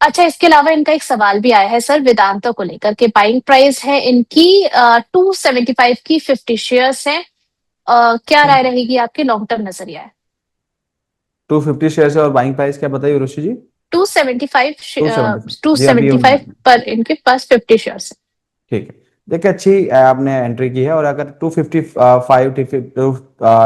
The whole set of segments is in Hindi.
अच्छा, इसके अलावा इनका एक सवाल भी आया है सर वेदांता को लेकर के। बाइंग प्राइस है इनकी 275 की, 50 शेयर्स हैं। क्या राय रहेगी आपकी, लॉन्ग टर्म नजरिया है? 250 शेयर है और बाइंग प्राइस क्या बताइए ऋषि जी? 275, 275 टू जी, अभी सेवेंटी फाइव पर इनके पास 50 शेयर्स है। ठीक है। देखिए अच्छी आपने एंट्री की है, और अगर 255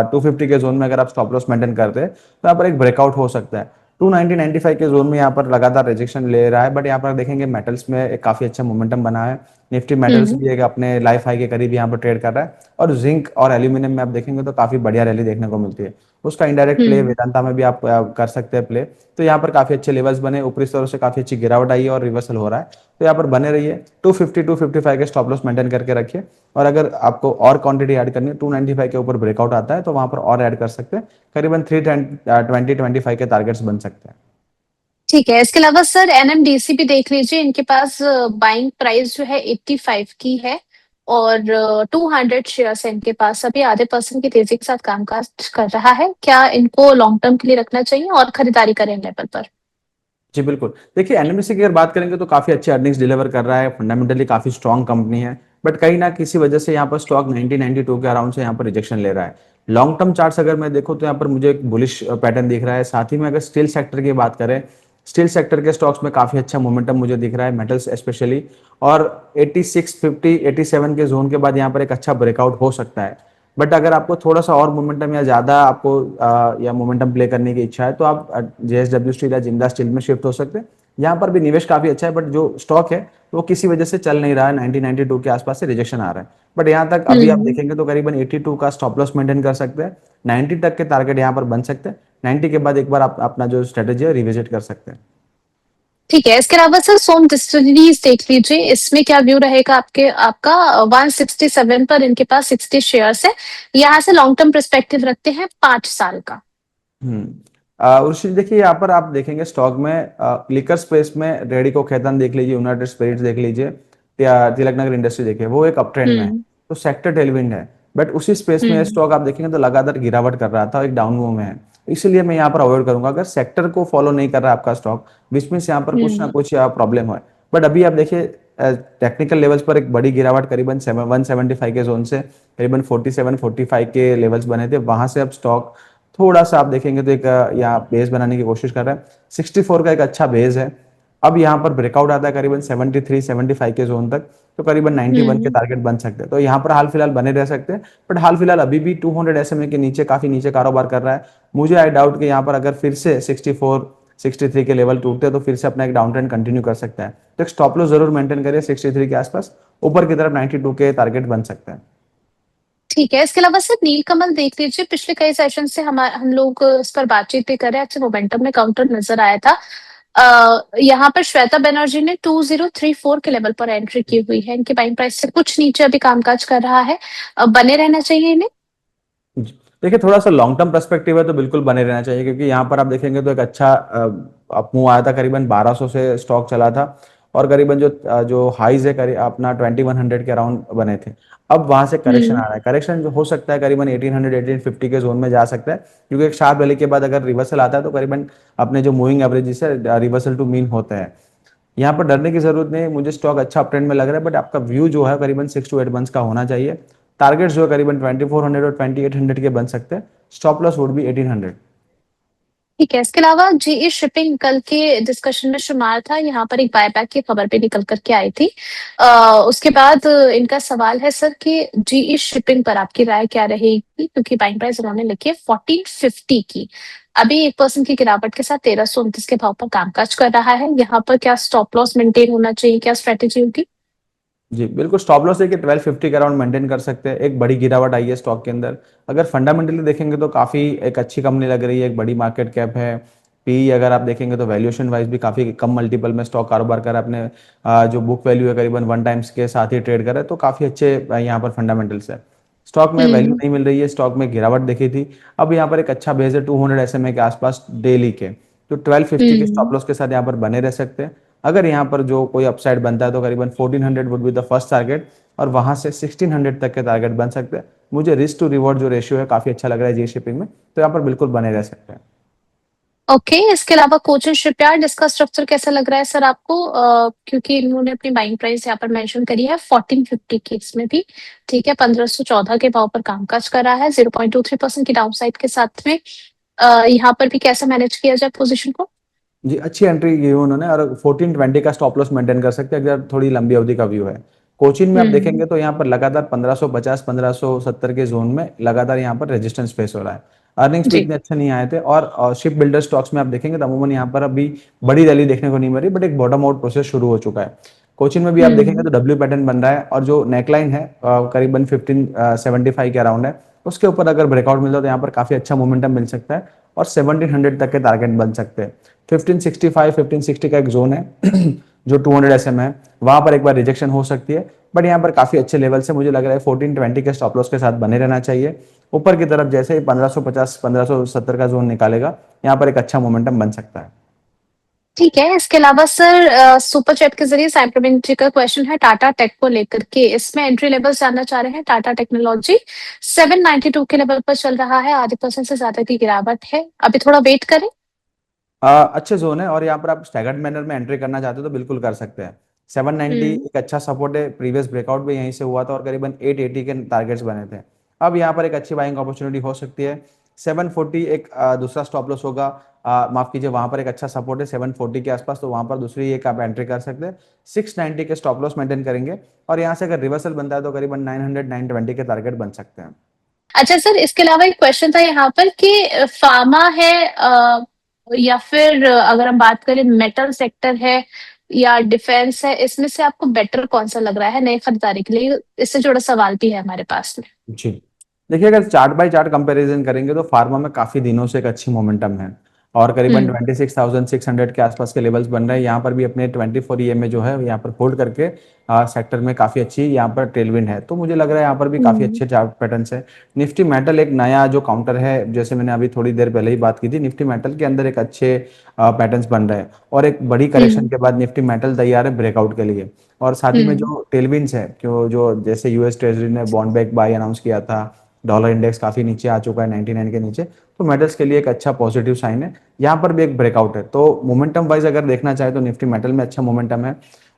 250 के जोन में अगर आप स्टॉप लॉस मेंटेन करते हैं तो यहाँ पर एक ब्रेकआउट हो सकता है। 290-95 के जोन में यहाँ पर लगातार रिजेक्शन ले रहा है, बट यहाँ पर देखेंगे मेटल्स में एक काफी अच्छा मोमेंटम बना है। निफ्टी मेटल्स हम्म। भी एक अपने लाइफ हाई के करीब यहाँ पर ट्रेड कर रहा है, और जिंक और एल्यूमिनियम में आप देखेंगे तो काफी बढ़िया रैली देखने को मिलती है। उसका इनडायरेक्ट प्ले हम्म। वेदांता में भी आप कर सकते हैं प्ले। तो यहाँ पर काफी अच्छे लेवल्स बने, ऊपरी स्तरों से काफी अच्छी गिरावट आई है और रिवर्सल हो रहा है। तो यहाँ पर बने रहिए, 250-255 के स्टॉप लॉस मेंटेन करके रखिए। और अगर आपको और क्वांटिटी ऐड करनी है, 295 के ऊपर ब्रेकआउट आता है तो वहां पर और ऐड कर सकते हैं। करीबन 320-25 के टारगेट्स बन सकते हैं। ठीक है, इसके अलावा सर एनएमडीसी भी देख लीजिए। इनके पास बाइंग प्राइस जो है 85 की है, और 200 शेयर्स है इनके पास। अभी आधे परसेंट की तेजी के साथ कामकाज कर रहा है। क्या इनको लॉन्ग टर्म के लिए रखना चाहिए और खरीदारी करें लेवल पर? जी बिल्कुल। देखिए एनएमडीसी की अगर बात करेंगे तो काफी अच्छे अर्निंग्स डिलीवर कर रहा है, फंडामेंटली काफी स्ट्रॉन्ग कंपनी है। बट कहीं ना किसी वजह से यहाँ पर स्टॉक 90-92 के अराउंड से यहाँ पर रिजेक्शन ले रहा है। लॉन्ग टर्म चार्ट्स अगर मैं देखूँ तो यहाँ पर मुझे एक बुलिश पैटर्न दिख रहा है। साथ ही में अगर स्टील सेक्टर की बात करें, स्टील सेक्टर के स्टॉक्स में काफी अच्छा मोमेंटम मुझे दिख रहा है, मेटल्स स्पेशली। और 8650 87 के जोन के बाद यहाँ पर एक अच्छा ब्रेकआउट हो सकता है। बट अगर आपको थोड़ा सा और मोमेंटम या ज्यादा आपको या मोमेंटम प्ले करने की इच्छा है तो आप जेएसडब्ल्यू स्टील या जिंदा स्टील में शिफ्ट हो सकते हैं। यहाँ पर भी निवेश काफी अच्छा है, बट जो स्टॉक है वो किसी वजह से चल नहीं रहा है, 90-92 के आसपास से रिजेक्शन आ रहा है। बट यहाँ तक अभी आप हम्म। देखेंगे तो करीबन 82 का स्टॉप लॉस मेंटेन कर सकते हैं। 90 तक के टारगेट यहाँ पर बन सकते हैं। 90 के बाद एक बार आप अपना जो स्ट्रेटेजी है रिविजिट कर सकते हैं। ठीक है, इसके अलावा सर सोम डिस्टिलरीज देख लीजिए। इसमें क्या व्यू रहेगा आपके आपका? 167 पर इनके पास 60 शेयर्स है। यहाँ से लॉन्ग टर्म पर्सपेक्टिव रखते हैं 5 साल का। उर्शी देखिए यहाँ पर आप देखेंगे स्टॉक में लिकर स्पेस में रेडिको खैतान देख लीजिए, यूनाइटेड स्पिरिट्स देख लीजिए, या तिलक नगर इंडस्ट्री देखिए, वो एक अप ट्रेंड में है। हम्म। तो सेक्टर टेलविंड है। बट उसी स्पेस में हम्म। स्टॉक आप देखेंगे तो लगातार गिरावट कर रहा था, एक डाउन मूव में है। इसीलिए मैं यहाँ पर अवॉइड करूंगा अगर सेक्टर को फॉलो नहीं कर रहा है आपका स्टॉक, विच मीन्स यहाँ पर कुछ ना हम्म। कुछ प्रॉब्लम है। बट अभी आप देखिए टेक्निकल लेवल्स पर एक बड़ी गिरावट करीबन 175 के जोन से करीबन 47-45 के लेवल्स बने थे, वहां से अब स्टॉक थोड़ा सा आप देखेंगे तो एक यहाँ बेस बनाने की कोशिश कर रहा है। 64 का एक अच्छा बेस है। अब यहाँ पर ब्रेकआउट आता है करीबन 73-75 के जोन तक, तो करीबन 91 के हम्म। टारगेट बन सकते हैं। तो यहाँ पर हाल फिलहाल बने रह सकते हैं। बट हाल फिलहाल अभी भी 200 एसएमए के नीचे, काफी नीचे कारोबार कर रहा है। मुझे आई डाउट कि यहाँ पर अगर फिर से 64-63 के लेवल टूटते हैं तो फिर से अपना एक डाउन ट्रेंड कंटिन्यू कर सकता है। तो एक स्टॉप लॉस जरूर मेंटेन करिए 63 के आसपास। ऊपर की तरफ 92 के टारगेट बन सकते हैं। ठीक है, इसके अलावा सर नीलकमल देख लीजिए। पिछले कई सेशन से हम लोग इस पर बातचीत भी कर रहे हैं। अच्छा मोमेंटम में काउंटर नजर आया था। यहाँ पर श्वेता बनर्जी ने 2034 के लेवल पर एंट्री की हुई है। इनकी बाइंग प्राइस से कुछ नीचे अभी कामकाज कर रहा है। बने रहना चाहिए इन्हें? जी। देखिए थोड़ा सा लॉन्ग टर्म पर्सपेक्टिव है तो बिल्कुल बने रहना चाहिए, क्योंकि यहाँ पर आप देखेंगे तो एक अच्छा अप मूव आया था, करीबन 1200 से स्टॉक चला था। और करीबन जो हाईज है करीब अपना 2100 के अराउंड बने थे। अब वहां से करेक्शन हम्म। आ रहा है, करेक्शन जो हो सकता है करीबन 1800 1850 के जोन में जा सकता है, क्योंकि एक शार्प रैली के बाद अगर रिवर्सल आता है तो करीबन अपने जो मूविंग एवरेज से रिवर्सल टू मीन होता है। यहाँ पर डरने की जरूरत नहीं, मुझे स्टॉक अच्छा अपट्रेंड में लग रहा है, बट आपका व्यू जो है करीबन 6 to 8 मंथ्स का होना चाहिए। टारगेट्स जो है करीबन 2400 और 2800 के बन सकते हैं। Stop loss would be 1800। ठीक है, इसके अलावा जीई शिपिंग कल के डिस्कशन में शुमार था। यहाँ पर एक बायबैक की खबर भी निकल करके आई थी। उसके बाद इनका सवाल है सर कि जीई शिपिंग पर आपकी राय क्या रहेगी, क्योंकि बाइंग प्राइस उन्होंने लिखी है 1450 की। अभी 1% की गिरावट के साथ 1329 के भाव पर कामकाज कर रहा है। यहाँ पर क्या स्टॉप लॉस मेंटेन होना चाहिए, क्या स्ट्रेटेजी होगी? जी बिल्कुल, स्टॉप लॉस देखिए 1250 के अराउंड मेंटेन कर सकते हैं। एक बड़ी गिरावट आई है स्टॉक के अंदर। अगर फंडामेंटली देखेंगे तो काफी एक अच्छी कंपनी लग रही है, एक बड़ी मार्केट कैप है। पी अगर आप देखेंगे तो वैल्यूएशन वाइज भी काफी कम मल्टीपल में स्टॉक कारोबार कर रहा है। अपने जो बुक वैल्यू है करीबन 1 टाइम्स के साथ ही ट्रेड कर रहा है, तो काफी अच्छे यहाँ पर फंडामेंटल्स है। स्टॉक में वैल्यू हम्म। नहीं मिल रही है, स्टॉक में गिरावट देखी थी। अब यहाँ पर एक अच्छा बेस है 200 एसएमए के आसपास डेली के, तो 1250 के हम्म। स्टॉप लॉस के साथ यहाँ पर बने रह सकते हैं। अगर यहाँ पर जो कोई अपसाइड बनता है तो करीबन 1400 would be the first target, और वहां से 1600 तक के टारगेट बन सकते हैं। मुझे रिस्क टू रिवॉर्ड जो रेशियो है काफी अच्छा लग रहा है जी शिपिंग में, तो यहाँ पर बिल्कुल बने रह सकते हैं। ओके, इसके अलावा कोचिन शिपयार्ड, इसका स्ट्रक्चर कैसा लग रहा है सर आपको? क्योंकि इन्होंने अपनी बाइंग प्राइस यहाँ पर मेंशन करी है 1450 की, इसमें भी ठीक है 1514 के भाव पर कामकाज कर रहा है, 0.23% की डाउन साइड के साथ में। यहाँ पर भी कैसे मैनेज किया जाए पोजीशन को? जी, अच्छी एंट्री की उन्होंने, और 1420 का स्टॉप लॉस मेंटेन कर सकते हैं अगर थोड़ी लंबी अवधि का व्यू है। कोचिन में आप हम्म। देखेंगे तो यहाँ पर लगातार 1550 1570 के जोन में लगातार यहाँ पर रेजिस्टेंस फेस हो रहा है। अर्निंग्स भी जी। इतने अच्छे नहीं आए थे, और शिप बिल्डर स्टॉक्स में आप देखेंगे तो अमूमन यहाँ पर अभी बड़ी रैली देखने को नहीं मिल रही, बट एक बॉटम आउट प्रोसेस शुरू हो चुका है। कोचिन में भी आप देखेंगे हम्म। तो डब्ल्यू पैटर्न बन रहा है, और जो नेकलाइन है करीबन 1575 के अराउंड है, उसके ऊपर अगर ब्रेकआउट मिलता है तो यहाँ पर काफी अच्छा मोमेंटम मिल सकता है, और 1700 तक के टारगेट बन सकते हैं। 1565 1560 का एक जोन है जो 200 एसएम है, वहां पर एक बार रिजेक्शन हो सकती है, बट यहाँ पर काफी अच्छे लेवल से मुझे लग रहा है 1420 के स्टॉप लॉस के साथ बने रहना चाहिए। ऊपर की तरफ जैसे ही 1550 1570 का जोन निकालेगा, यहाँ पर एक अच्छा मोमेंटम बन सकता है। ठीक है, इसके अलावा सर सुपर चैट के जरिए साइप्रबिन जी का क्वेश्चन है टाटा टेक को लेकर के, इसमें एंट्री लेवल जानना चाह रहे हैं। टाटा टेक्नोलॉजी 792 के लेवल पर चल रहा है, आधे परसेंट से ज्यादा की गिरावट है, अभी थोड़ा वेट करें। अच्छे जोन है, और यहाँ पर आप स्टैगर्ड मैनर में एंट्री करना चाहते हो तो बिल्कुल कर सकते हैं। 790 हम्म। एक अच्छा सपोर्ट है, प्रीवियस ब्रेकआउट भी यहीं से हुआ था, और करीबन 880 के टारगेट्स बने थे। अब यहाँ पर एक अच्छी बाइंग अपॉर्चुनिटी हो सकती है। 740 एक दूसरा स्टॉप लॉस होगा, माफ कीजिए, वहां पर एक अच्छा सपोर्ट है 740 के आसपास, तो वहां पर दूसरी एक आप एंट्री कर सकते हैं। 690 के स्टॉप लॉस मेंटेन करेंगे, और यहाँ से अगर रिवर्सल बनता है तो करीबन 900 920 के टारगेट बन सकते हैं। अच्छा सर, इसके अलावा एक क्वेश्चन था यहाँ पर कि फार्मा है या फिर अगर हम बात करें मेटल सेक्टर है या डिफेंस है, इसमें से आपको बेटर कौन सा लग रहा है नई खरीदारी के लिए? इससे जुड़ा सवाल भी है हमारे पास में। जी, देखिए, अगर चार्ट बाय चार्ट कंपैरिजन करेंगे तो फार्मा में काफी दिनों से एक अच्छी मोमेंटम है, और करीबन हम्म। 26,600 के आसपास के लेवल्स बन रहे हैं। यहाँ पर भी अपने 24 ईएमए जो है यहाँ पर होल्ड करके सेक्टर में काफी अच्छी यहाँ पर टेलविंड है, तो मुझे लग रहा है यहाँ पर भी काफी हम्म। अच्छे चार्ट पैटर्न्स है। निफ्टी मेटल एक नया जो काउंटर है, जैसे मैंने अभी थोड़ी देर पहले ही बात की थी, निफ्टी मेटल के अंदर एक अच्छे पैटर्न्स बन रहे हैं, और एक बड़ी करेक्शन हम्म। के बाद निफ्टी मेटल तैयार है ब्रेकआउट के लिए। और साथ ही में हम्म। जो टेलविंड्स है, क्यों जो जैसे यूएस ट्रेजरी ने बॉन्ड बैक बाय अनाउंस किया था, डॉलर इंडेक्स काफी नीचे आ चुका है 99 के नीचे, तो मेटल्स के लिए एक अच्छा पॉजिटिव साइन है। यहाँ पर भी एक ब्रेकआउट है, तो मोमेंटम वाइज अगर देखना चाहे तो निफ्टी मेटल में अच्छा मोमेंटम है।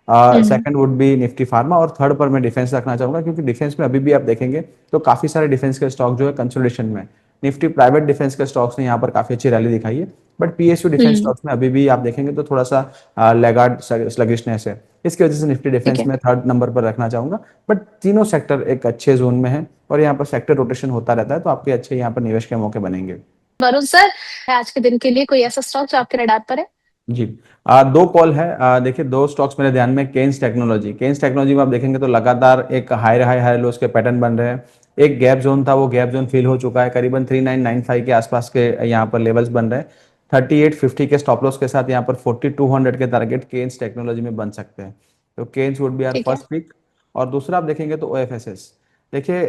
Hmm. Second would be Nifty pharma, और थर्ड पर मैं डिफेंस रखना चाहूंगा, क्योंकि डिफेंस में अभी भी आप देखेंगे तो काफी सारे डिफेंस के स्टॉक जो है कंसोलिडेशन में। निफ्टी प्राइवेट डिफेंस के स्टॉक्स ने यहाँ पर काफी अच्छी रैली दिखाई है, but PSU defence hmm. Stocks में अभी भी आप देखेंगे तो थोड़ा सा लेगार्ड स्लगिशनेस है। इसकी वजह से निफ्टी ठीक डिफेंस है। में थर्ड नंबर पर रखना चाहूंगा। बट तीनों सेक्टर एक अच्छे जोन में है, और यहाँ पर सेक्टर रोटेशन होता रहता है, तो आपके अच्छे यहाँ पर निवेश के मौके बनेंगे। वरुण सर, आज के दिन के लिए कोई ऐसा स्टॉक जो आपके रडार पर है? जी, दो कॉल है। देखिए, दो स्टॉक्स मेरे ध्यान में, केन्स टेक्नोलॉजी में आप देखेंगे तो लगातार एक हाई हाई हाई लोस के पैटर्न बन रहे हैं। एक गैप जोन था, वो गैप जोन फिल हो चुका है, करीबन 3995 के आसपास के यहाँ पर लेवल्स बन रहे हैं। 3850 के स्टॉप लॉस के साथ यहाँ पर 4200 के टारगेट केन्स टेक्नोलॉजी में बन सकते हैं, तो केन्स वुड बी आर ठीक है। First pick. और दूसरा आप देखेंगे तो ओएफएसएस। देखिए,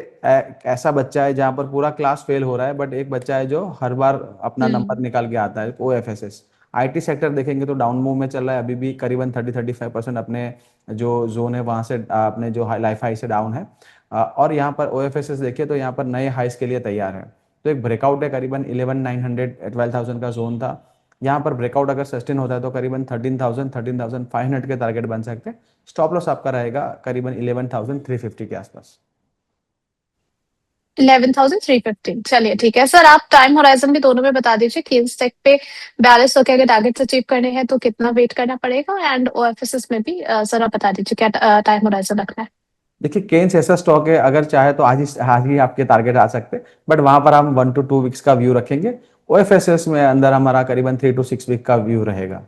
ऐसा बच्चा है जहाँ पर पूरा क्लास फेल हो रहा है, बट एक बच्चा है जो हर बार अपना नंबर हम्म। निकाल के आता है, ओएफएसएस। आईटी सेक्टर देखेंगे तो डाउन मूव में चल रहा है, अभी भी करीबन 30-35% अपने जो जोन है वहां से अपने जो लाइफ हाई से डाउन है। और यहाँ पर ओएफएसएस देखिए तो यहाँ पर नए हाइस के लिए तैयार है, तो एक ब्रेकआउट है, करीबन 11,900 12,000 का जोन था। यहाँ पर ब्रेकआउट अगर सस्टेन होता है तो करीबन 13,000 13,500 के टारगेट बन सकते हैं। स्टॉप लॉस आपका रहेगा करीबन 11,350 के आसपास। 11,315, चलिए ठीक है सर। आप टाइम होराइजन भी दोनों में बता दीजिए, केन्स टेक पे 4200 के अगर टारगेट अचीव करने हैं तो कितना वेट करना पड़ेगा, एंड ओएफएसएस में भी जरा बता दीजिए क्या टाइम होराइजन रखना है। देखिए, केन्स ऐसा स्टॉक है, अगर चाहे तो आज ही आपके टारगेट आ सकते हैं, बट वहां पर हम 1 to 2 वीक्स का व्यू रखेंगे। ओएफएसएस में अंदर हमारा करीबन 3 to 6 वीक का व्यू रहेगा।